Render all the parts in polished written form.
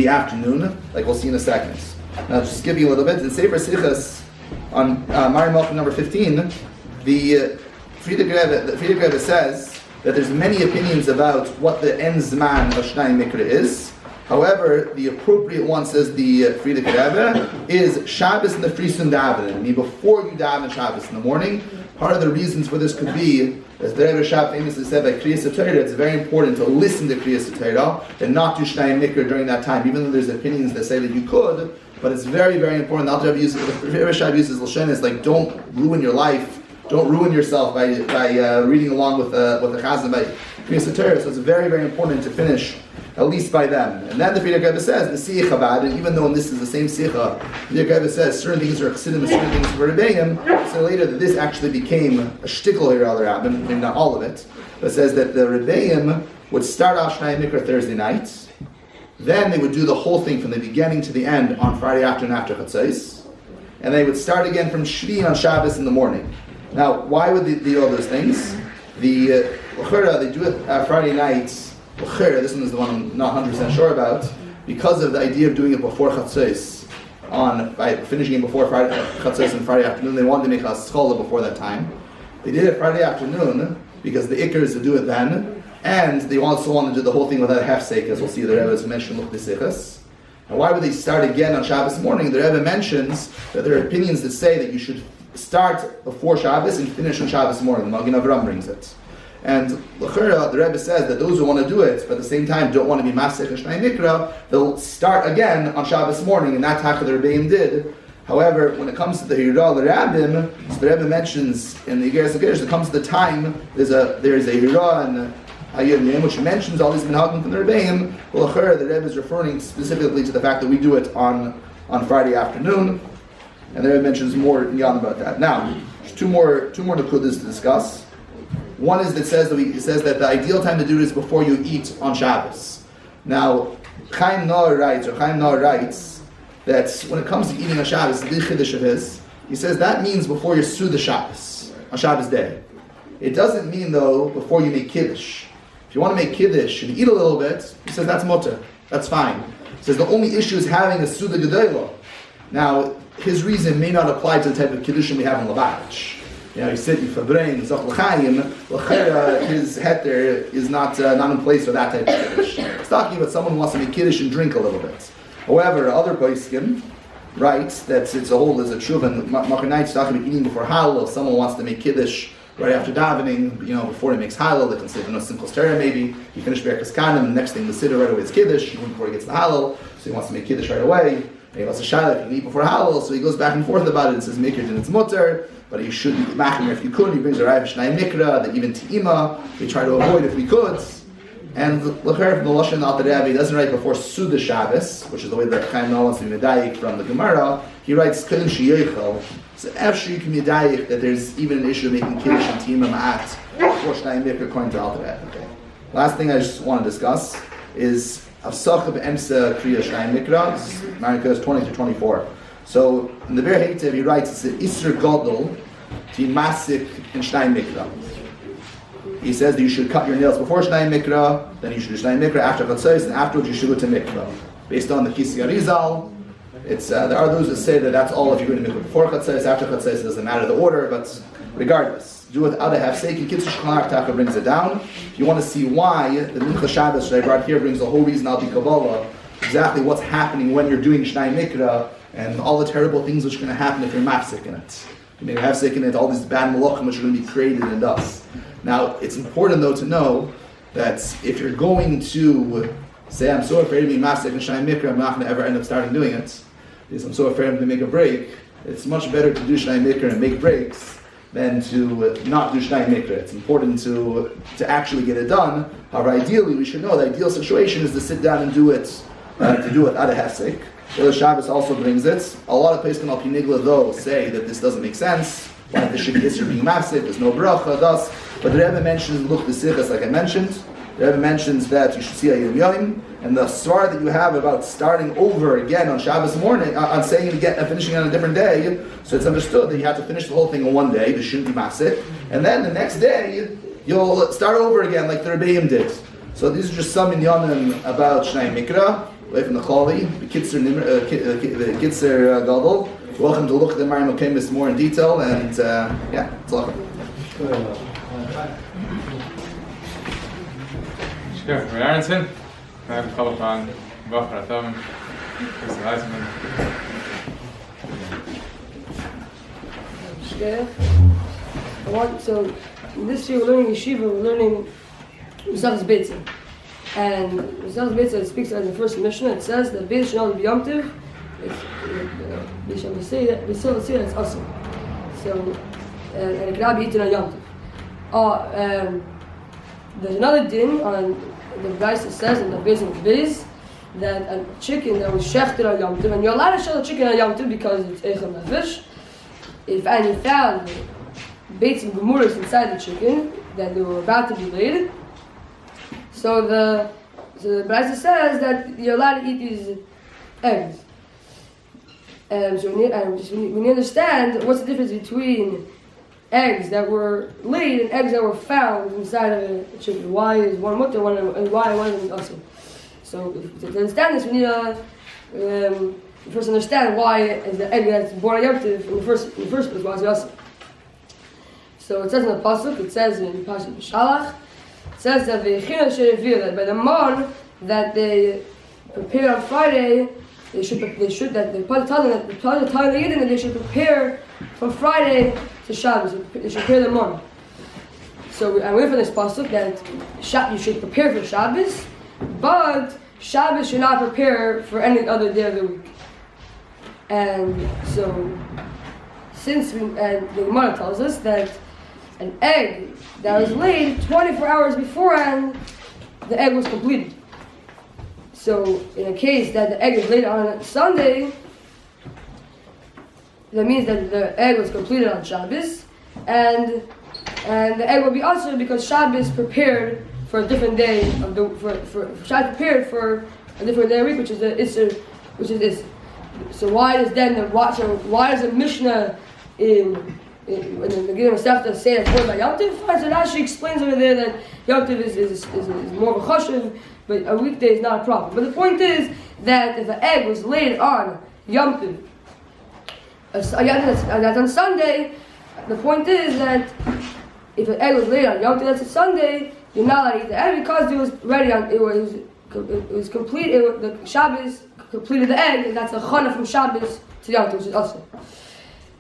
the afternoon, like we'll see in a second. Now, just give you a little bit. In Sefer Sichas, on Mari Malchim number 15, the Friedrich Rebbe says that there's many opinions about what the end zman of Shnai Mikra is. However, the appropriate one, says the Friedrich Rebbe, is Shabbos in the Frisun Davening. I mean, before you daven Shabbos in the morning. Part of the reasons for this could be, as the Rebbe Shab famously said by Kriyas Torah, it's very important to listen to Kriyas Torah and not do Shnai Mikra during that time, even though there's opinions that say that you could. But it's very, very important. The Rebbe Shab uses Lashon is like, don't ruin your life, don't ruin yourself by reading along with the Chazan by Kriyas Torah. So it's very, very important to finish at least by them. And then the Friedrich Rebbe says, the Sicha about it, even though this is the same Sicha, the Friedrich Rebbe says certain things are Chassidim and certain things are Rebbeim. So later that this actually became a shtickle here, other Rabbin, maybe not all of it, but says that the Rebbeim would start off Shnai Mikra Thursday night, then they would do the whole thing from the beginning to the end on Friday afternoon after Chatzos, and they would start again from Shvi on Shabbos in the morning. Now, why would they do all those things? The they do it Friday night. This one is the one I'm not 100% sure about, because of the idea of doing it before Chatzos, by finishing it before Friday Chatzos and Friday afternoon. They wanted to make a schola before that time. They did it Friday afternoon because the ikar is to do it then, and they also want to do the whole thing without a hefsek, as we'll see the Rebbe has mentioned Luch B'Sichas. And why would they start again on Shabbos morning? The Rebbe mentions that there are opinions that say that you should start before Shabbos and finish on Shabbos morning. The Magen Avram brings it. And the Rebbe says that those who want to do it, but at the same time don't want to be Masech and Shnai Mikra, they'll start again on Shabbos morning, and that's how the Rebbeim did. However, when it comes to the Hirah L'Rabbim, so the Rebbe mentions in the Igeres HaGeres, it comes to the time, there's a Hirah and Hayom Yom, which mentions all these minhagim from the Rebbeim. Well, the Rebbe is referring specifically to the fact that we do it on Friday afternoon, and the Rebbe mentions more about that. Now, there's two more Nakudas to discuss. One is that says that the ideal time to do it is before you eat on Shabbos. Now, Chaim Noah writes that when it comes to eating on Shabbos, the Chiddush of his, he says that means before you Suda Shabbos, on Shabbos day. It doesn't mean, though, before you make Kiddush. If you want to make Kiddush and eat a little bit, he says that's mutter, that's fine. He says the only issue is having a Suda Gedolah. Now, his reason may not apply to the type of Kiddushin we have in Lubavitch. You know, he's sitting for brain, Zoch L'chaim, his heter is not in place for that type of Kiddush. It's talking about someone who wants to make Kiddush and drink a little bit. However, other poskim writes that it's a whole, there's a tshuva, and Machanite's talking about eating before Hallel. If someone wants to make Kiddush right after davening, before he makes Hallel, they can say, simple Torah maybe, he finished Berkas Kanim, and the next thing the Siddur right away is Kiddush, even before he gets the Hallel, so he wants to make Kiddush right away. And he wants to shayla if you can eat before Hallel, so he goes back and forth about it and says, make it and it's mutter, but you should eat machmer if you could. He brings a Rav Shnai Mikra, that even Te'ima, we try to avoid if we could. And L'cher from the Lashon Al Rebbe, he doesn't write before Suda Shabbos, which is the way that Chaim Noah wants to be medayik from the Gemara. He writes Kiddush Sheyichel. So after you can be medayik that there's even an issue of making Kiddush and Te'ima Ma'at before Shnai Mikra according to Al Rebbe. Okay. Last thing I just want to discuss is Avsach B'Emsa Kriya Shnai Mikra. This is Marikos 20 to 24. So in the Ber Heitev he writes it's an Isser Gadol to Masik in Shnai Mikra. He says that you should cut your nails before Shnai Mikra, then you should do Shnai Mikra after Chatzos, and afterwards you should go to Mikra. Based on the Kisi Arizal, there are those that say that that's all if you're going to Mikra before Chatzos, after Chatzos, it doesn't matter the order, but regardless, do it without a half-seki. Kitzur Shulchan Aruch brings it down. If you want to see why, the Mincha Shabbos that I brought here brings the whole reason Al Pi Kabbalah, exactly what's happening when you're doing Shnai Mikra, and all the terrible things which are going to happen if you're mafsik in it. You may have sick in it, all these bad malachim which are going to be created in dust. Now, it's important though to know that if you're going to say, I'm so afraid to be mafsik and Shnai Mikra, I'm not going to ever end up starting doing it, because I'm so afraid to make a break, it's much better to do Shnai Mikra and make breaks than to not do Shnai Mikra. It's important to actually get it done. However, ideally, we should know the ideal situation is to sit down and do it out of hefsek. The Shabbos also brings it. A lot of Pesachim al Pinigla though say that this doesn't make sense. Like there should be Isser being mafsik, there's no bracha, thus. But the Rebbe mentions Luch B'Sichas, like I mentioned. The Rebbe mentions that you should see Hayom Yom, and the svar that you have about starting over again on Shabbos morning, on saying it again and finishing on a different day. So it's understood that you have to finish the whole thing in one day. This shouldn't be mafsik, and then the next day you'll start over again like the Rebbeim did. So these are just some inyanim about Shnai Mikra. away from the Chali, the Kitzer Gadol. Welcome to look at the Marim Okemis more in detail, and yeah, it's welcome. Sure, we're Aronson. I have a couple of on Bachar Atom, Mr. Heisman. So this year we're learning Yeshiva, we're learning Mesachas Beitzah. And Mesachas Beitzah speaks in the first Mishnah, it says that Beitzah should not be Yom Tov, they shall say that it's awesome. So, and it cannot be eaten on Yom Tov. There's another din on the Brisa says in the Beitzah Biz that a chicken that was shechted on Yom Tov, and you're allowed to shech a chicken on Yom Tov because it's Eichel Nefesh. If you found baits and gemuras inside the chicken that they were about to be laid, so the Brisa says that you're allowed to eat these eggs. So we understand what's the difference between eggs that were laid and eggs that were found inside of a chicken. Why is one mutter and why one is also? So to understand this, we need to first understand why is the egg that's born on Yom Tov in the first place. Why is it also? So it says in the pasuk. It says in Pasuk B'Shalach. It says that the Kinus that by the mon that they prepare on Friday, they should that they put that they should prepare from Friday to Shabbos. They should prepare the mon. So I wait for this pasuk that you should prepare for Shabbos, but Shabbos should not prepare for any other day of the week. And so, since the Gemara tells us that an egg that was laid 24 hours beforehand, the egg was completed. So, in a case that the egg is laid on Sunday, that means that the egg was completed on Shabbos, and the egg will be also because Shabbos prepared for a different day of the Shabbos prepared for a different day of the week, which is the Isser, which is this. So why does the Mishnah in the Gidon Masechta say it's born by Yom Tov? So Rashi explains over there that Yom Tov is more of a chashuv, but a weekday is not a problem. But the point is that if an egg was laid on Yom Tov, that's on Sunday, the point is that if an egg was laid on Yom Tov, that's a Sunday, you're not allowed to eat the egg because it was ready on, it was complete, the Shabbos completed the egg, and that's a chana from Shabbos to Yom Tov, which is awesome.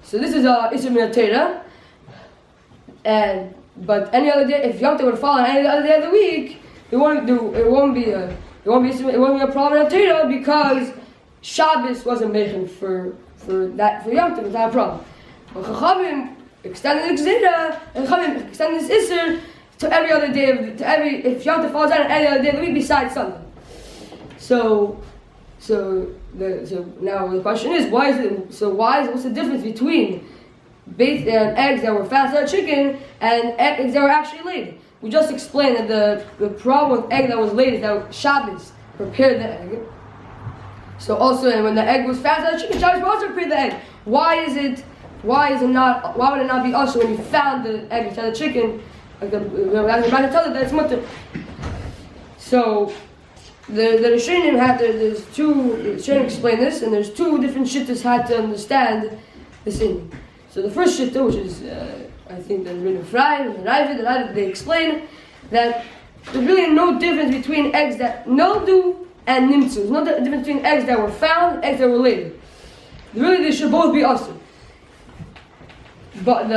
So this is a Isser Min Torah, but any other day, if Yom Tov would fall on any other day of the week, it won't be a problem in Torah because Shabbos wasn't making for Yom Tov. It's not a problem. But Chachamim extended the Gzeira, and Chachamim extended this Isser to every other day if Yom Tov falls out on any other day of the week besides Sunday. So now the question is, what's the difference between eggs that were fast out of chicken and eggs that were actually laid? We just explained that the problem with egg that was laid is that Shabbos prepared the egg. So also, and when the egg was fast out of chicken, Shabbos also prepared the egg. Why would it not be also when you found the egg inside the chicken? Like we're about to tell it that it's mutter. So the Rishonim there's two Rishonim explain this, and there's two different shittas had to understand this in. So the first shitta, which is I think the Rebbe Ephraim and the Ravid, they explain that there's really no difference between eggs that noldu and nimtzu. There's no difference between eggs that were found and eggs that were laid. Really, they should both be awesome. But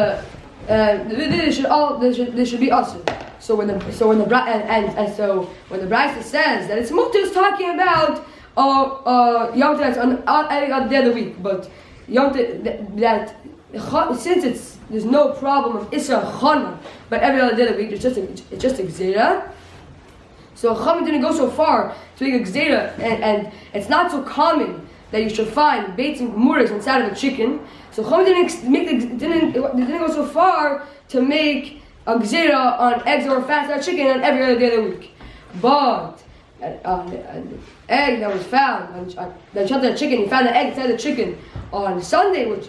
they should be awesome. So when the Brisa says that it's mutter, is talking about Yom Tov that's on every other day of the week, but Yom Tov that since there's no problem of Isra Chana, but every other day of the week it's just a Gzeira. So Chachamim didn't go so far to make a Gzeira, and it's not so common that you should find baits and gemuras inside of a chicken. So Chachamim didn't go so far to make a Gzeira on eggs that were fast out of chicken on every other day of the week. But an egg that was found, that shot the chicken, he found an egg inside the chicken on Sunday, which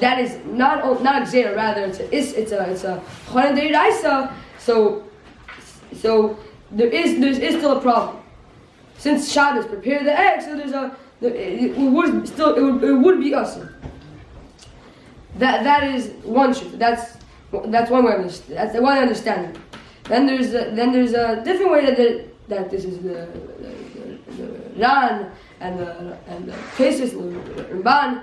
that is not a Gzeira, rather it's a Chana Deiraisa. So there is still a problem. since Shabbos prepare the egg, so it would be awesome. That is one shit. That's one way. That's the one understanding. Then there's a different way that this is the Ran and the Kinus and the Ramban,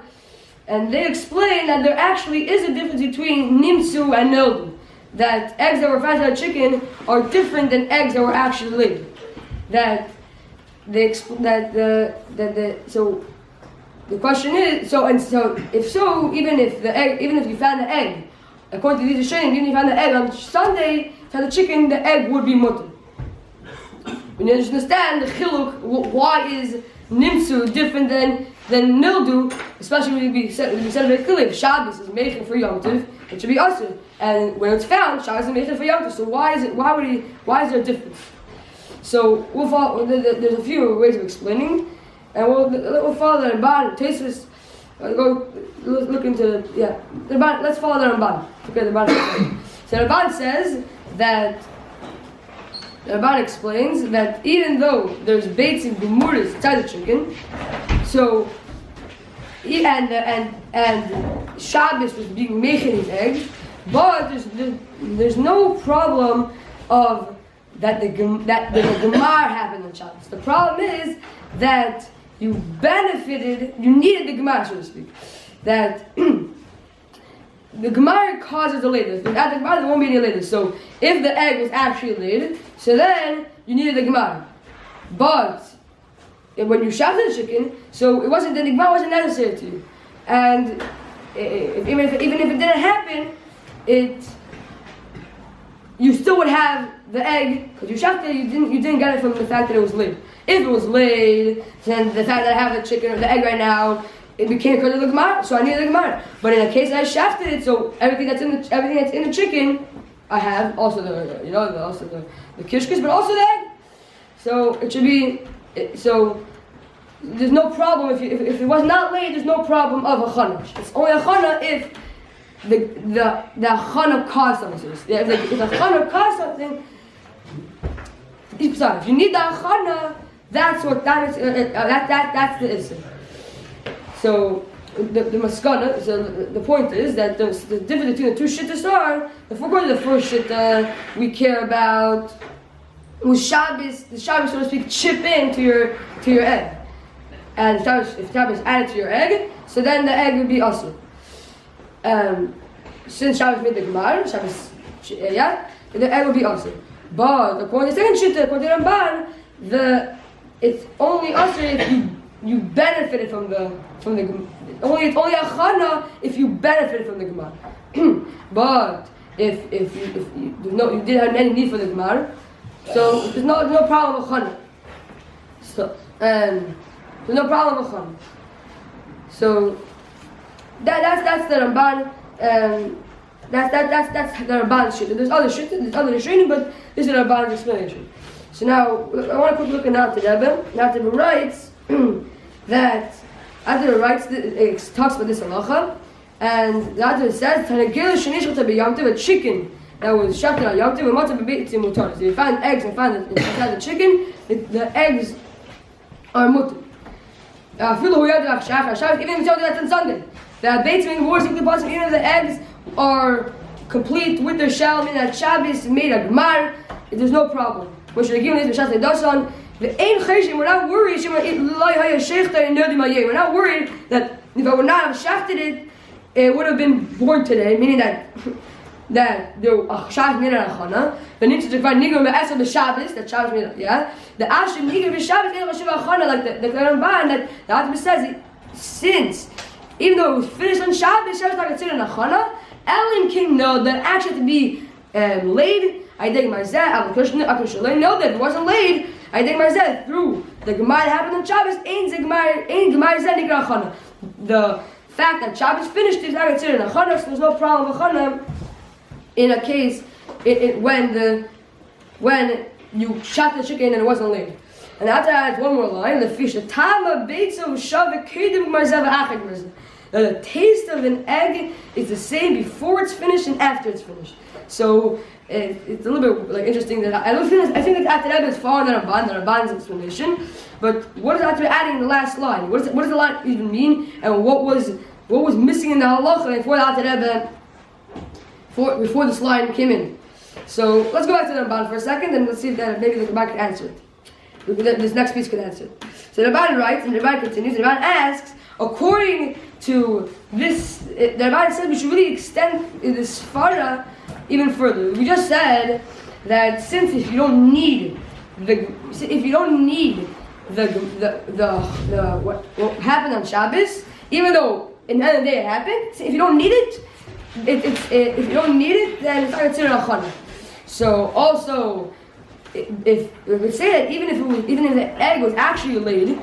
and they explain that there actually is a difference between Nimtzu and Nildu. That eggs that were found in a chicken are different than eggs that were actually laid. So the question is, even if you found the egg, according to these Tishrei, even if you found the egg on Sunday, found the chicken, the egg would be mutter. When you understand the chiluk, why is Nimtzu different than Nildu, especially when we said very clearly, if Shabbos is meichen for Yom Tov, it should be asur, and when it's found, Shabbos is meichen for Yom Tov. So why is there a difference? So there's a few ways of explaining, and we'll follow the Ramban. Tosfos, look into the Ramban. Let's follow the Ramban. Okay, the Ramban. So the Ramban says that. The Ramban explains that even though there's baits and gemuras inside the chicken, so and Shabbos was being making his eggs, but there's no problem of that the gemar happened on Shabbos. The problem is that you needed the gemar, so to speak. That the gemar causes the later. Without the gemar, there won't be any later. So if the egg was actually laid, so then you needed the gemar. But when you shafted the chicken, so the gemar wasn't necessary to you. And even if it didn't happen, you still would have the egg because you shafted it. You didn't get it from the fact that it was laid. If it was laid, then the fact that I have the chicken or the egg right now, it became because of the gemara, so I needed the gemara. But in a case that I shafted it, so everything that's in the chicken, I have also the kishkis, but also the egg. So it should be. So there's no problem if it was not laid. There's no problem of a chana. It's only a chana if the chana caused something. If the chana caused something, if you need the chana, that's the issue. So the maskana, so the point is that the difference between the two shittas are, if we're going to the first shitta, we care about with Shabbos, the Shabbos, so to speak, chip into your egg. And if Shabbos added to your egg, so then the egg would be asur. Since Shabbos made the gemar, the egg would be asur. But according to the second shitta, according to Ramban, it's only asur if you benefited from the it's only a chana if you benefited from the gemar. But if you didn't have any need for the gemar, so there's no problem with chana. So there's no problem with chana. So that's the Ramban. That's the Ramban shit. There's other shit. There's other training, but this is the Ramban's explanation. So now I want to quick look at Nata Rebbe. Nata Rebbe writes that after it writes, it talks about this halacha, and the Nata says, a chicken that was shafted on Yom Tov, so if you find eggs and find inside the chicken, the eggs are mutter. Even if you tell you that's on Sunday, the Beitzim wars even if the eggs are complete with their shell, meaning that Shabbos made a gemar, there's no problem. When should I give this Mishas Dasan? We're not worried. We're not worried that if I would not have shafted it, it would have been born today, meaning that the Shabbos made a chana. The Nimtzu to find Nigro Me'esel the Shabbos, that Shabbos made the Ashim Nigro B'Shabbos ain't Hashem Chana, like the Ramban that the Adam says, since even though it was finished on Shabbos, Shabbos not considered a chana. Elim King know that actually had to be laid. I think myself, know that if it wasn't laid, I think myself through the Gemara happened on Shabbos, ain't Gemara Nikra Chana. The fact that Shabbos finished is not considered a Chana, so there's no problem with Chana in a case when you shot the chicken and it wasn't laid. And after that, one more line, the fish, the Tama Beitzo Shavik Kedim Marzev Achik. The taste of an egg is the same before it's finished and after it's finished. So it's a little bit like interesting that I think that Alter Rebbe is following the Ramban's explanation. But what is Alter Rebbe adding in the last line? What does the line even mean? And what was missing in the halacha before the Alter Rebbe, before this line came in? So let's go back to the Ramban for a second, and let's see if maybe the Ramban can answer it. This next piece could answer it. So the Ramban writes, and the Ramban continues. The Ramban asks, according to this, the Ramban said we should really extend this farah even further. We just said that since if you don't need what happened on Shabbos, even though in the end of the day it happened, if you don't need it, if you don't need it, then it's not considered a chana. So also, if we would say that even if the egg was actually laid,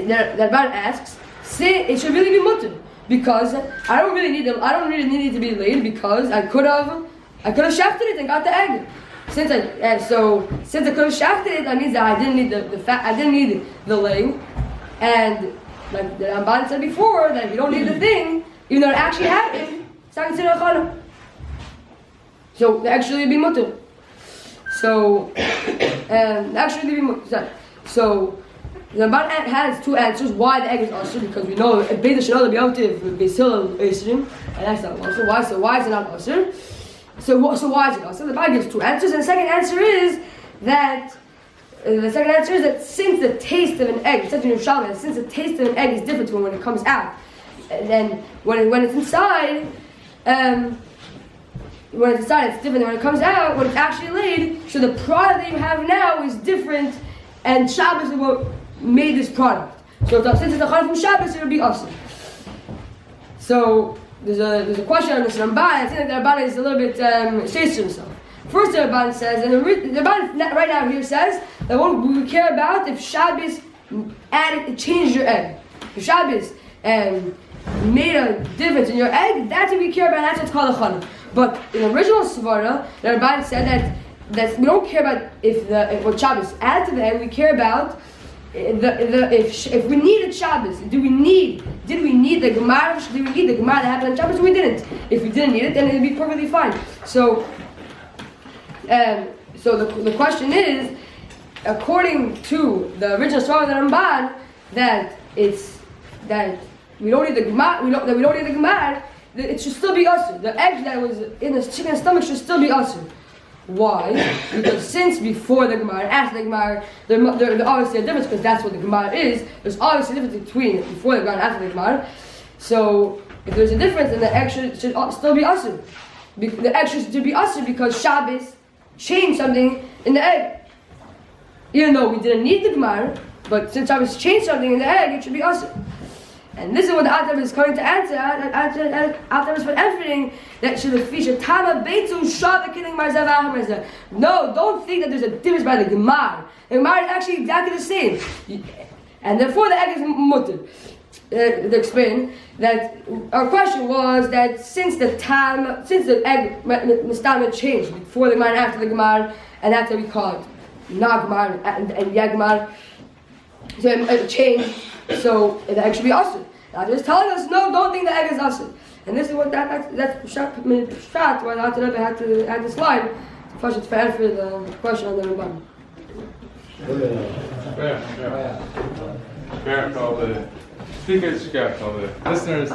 that Ramban asks, it should really be mutter, because I don't really need it to be laid, because I could have shafted it and got the egg. Since I could have shafted it, that means that I didn't need I didn't need the laying, and like the Ramban said before, that if you don't need the thing, even though it actually happened, it's not considered a chana. So actually be mutter. So actually be mutter. So the Ramban has two answers why the egg is usher, because we know Beis Shana B'Yom Beisil Beisrim, and that's not usher. Why? So why is it not usher? So why is it usher? The Ramban gives two answers, and the second answer is that since the taste of an egg, it says in Yerushalmi, since the taste of an egg is different from when it comes out, and then when it's inside, it's different than when it comes out. When it's actually laid, so the product that you have now is different, and Shabbos is what made this product. So since it's a chana from Shabbos, it will be awesome. So there's a question on this Ramban. I think that the Ramban is a little bit says to himself. First, the Ramban says, and the Ramban right now here says that what we care about if Shabbos changed your egg. If Shabbos made a difference in your egg, that's what we care about. That's what's called a chana. But in the original Svara, the Ramban said that we don't care about if what Shabbos added to the egg. We care about if we needed Shabbos. Did we need the Gemara? Did we need the Gemara that happened on Shabbos? We didn't. If we didn't need it, then it would be perfectly fine. So the question is, according to the original Svara of the Ramban, that we don't need the Gemara. We don't need the Gemara. It should still be usher. The egg that was in the chicken's stomach should still be usher. Why? Because since before the Gemara and after the Gemara, there's obviously a difference, because that's what the Gemara is. There's obviously a difference between before the Gemara and after the Gemara. So if there's a difference, then the egg should still be usher. The egg should be usher because Shabbos changed something in the egg. Even though we didn't need the Gemara, but since Shabbos changed something in the egg, it should be usher. And this is what the Alter Rebbe is coming to answer. Alter Rebbe is answering that should feature Tama Beitzu Shava killing Marzav Ahmarza. No, don't think that there's a difference by the Gemara. The Gemara is actually exactly the same, and therefore the egg is mutter. They explain that our question was that since the egg mistama changed before the Gemara and after the Gemara, and that's what we call it not Gemara and Yagmar. So it changed. So the egg should be usher. Now just telling us, no, don't think the egg is usher. And this is what that's shot why the Alter Rebbe had to add this line to answer the question on the Ramban. Fair for all the speakers, fair for all the listeners.